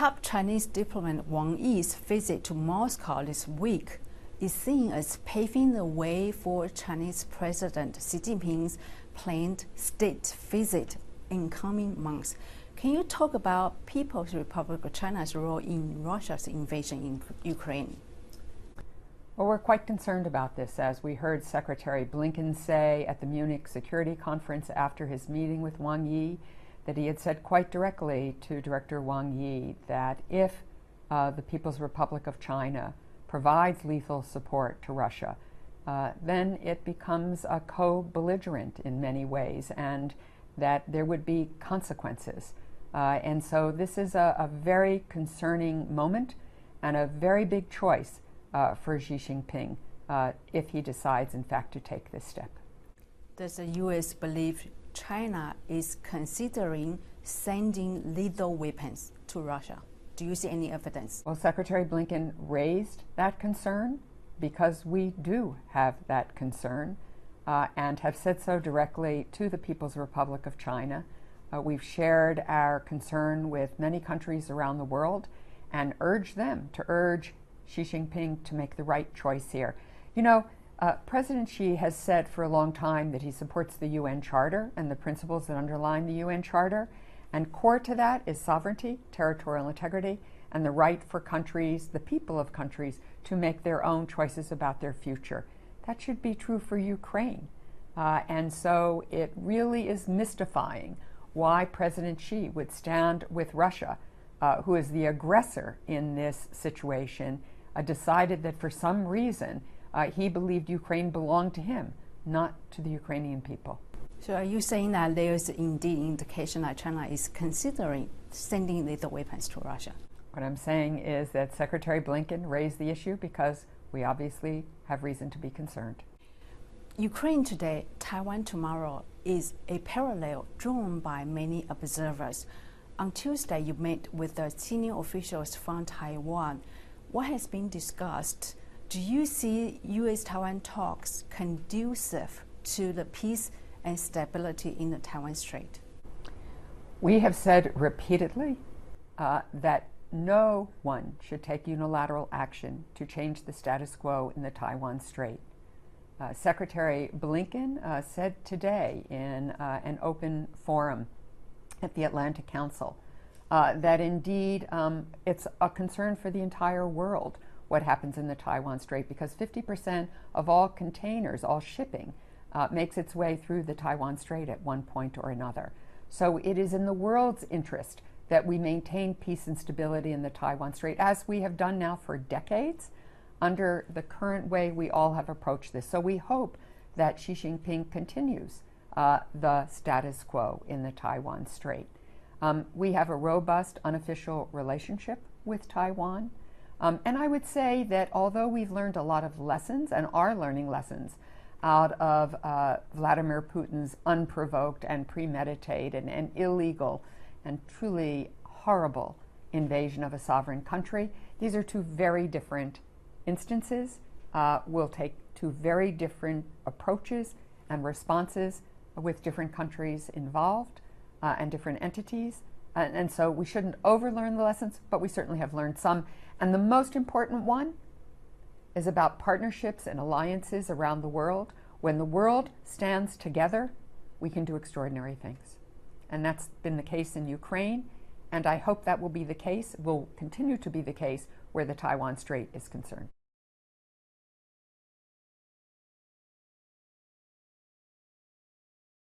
Top Chinese diplomat Wang Yi's visit to Moscow this week is seen as paving the way for Chinese President Xi Jinping's planned state visit in coming months. Can you talk about People's Republic of China's role in Russia's invasion in Ukraine? Well, we're quite concerned about this, as we heard Secretary Blinken say at the Munich Security Conference after his meeting with Wang Yi, that he had said quite directly to Director Wang Yi that if the People's Republic of China provides lethal support to Russia, then it becomes a co-belligerent in many ways, and that there would be consequences. And so this is a very concerning moment and a very big choice for Xi Jinping if he decides, in fact, to take this step. Does the U.S. believe China is considering sending lethal weapons to Russia? Do you see any evidence? Well, Secretary Blinken raised that concern because we do have that concern and have said so directly to the People's Republic of China. We've shared our concern with many countries around the world and urged them to urge Xi Jinping to make the right choice here. You know, President Xi has said for a long time that he supports the UN Charter and the principles that underline the UN Charter, and core to that is sovereignty, territorial integrity, and the right for countries, the people of countries, to make their own choices about their future. That should be true for Ukraine. And so it really is mystifying why President Xi would stand with Russia, who is the aggressor in this situation, decided that for some reason he believed Ukraine belonged to him, not to the Ukrainian people. So are you saying that there is indeed indication that China is considering sending lethal weapons to Russia? What I'm saying is that Secretary Blinken raised the issue because we obviously have reason to be concerned. Ukraine today, Taiwan tomorrow is a parallel drawn by many observers. On Tuesday, you met with the senior officials from Taiwan. What has been discussed? Do you see U.S.-Taiwan talks conducive to the peace and stability in the Taiwan Strait? We have said repeatedly that no one should take unilateral action to change the status quo in the Taiwan Strait. Secretary Blinken said today in an open forum at the Atlantic Council that indeed it's a concern for the entire world what happens in the Taiwan Strait, because 50% of all containers, all shipping, makes its way through the Taiwan Strait at one point or another. So it is in the world's interest that we maintain peace and stability in the Taiwan Strait, as we have done now for decades, under the current way we all have approached this. So we hope that Xi Jinping continues the status quo in the Taiwan Strait. We have a robust, unofficial relationship with Taiwan. And I would say that although we've learned a lot of lessons and are learning lessons out of Vladimir Putin's unprovoked and premeditated and illegal and truly horrible invasion of a sovereign country, these are two very different instances. We'll take two very different approaches and responses with different countries involved and different entities. And so we shouldn't overlearn the lessons, but we certainly have learned some. And the most important one is about partnerships and alliances around the world. When the world stands together, we can do extraordinary things. And that's been the case in Ukraine, and I hope that will be the case, will continue to be the case where the Taiwan Strait is concerned.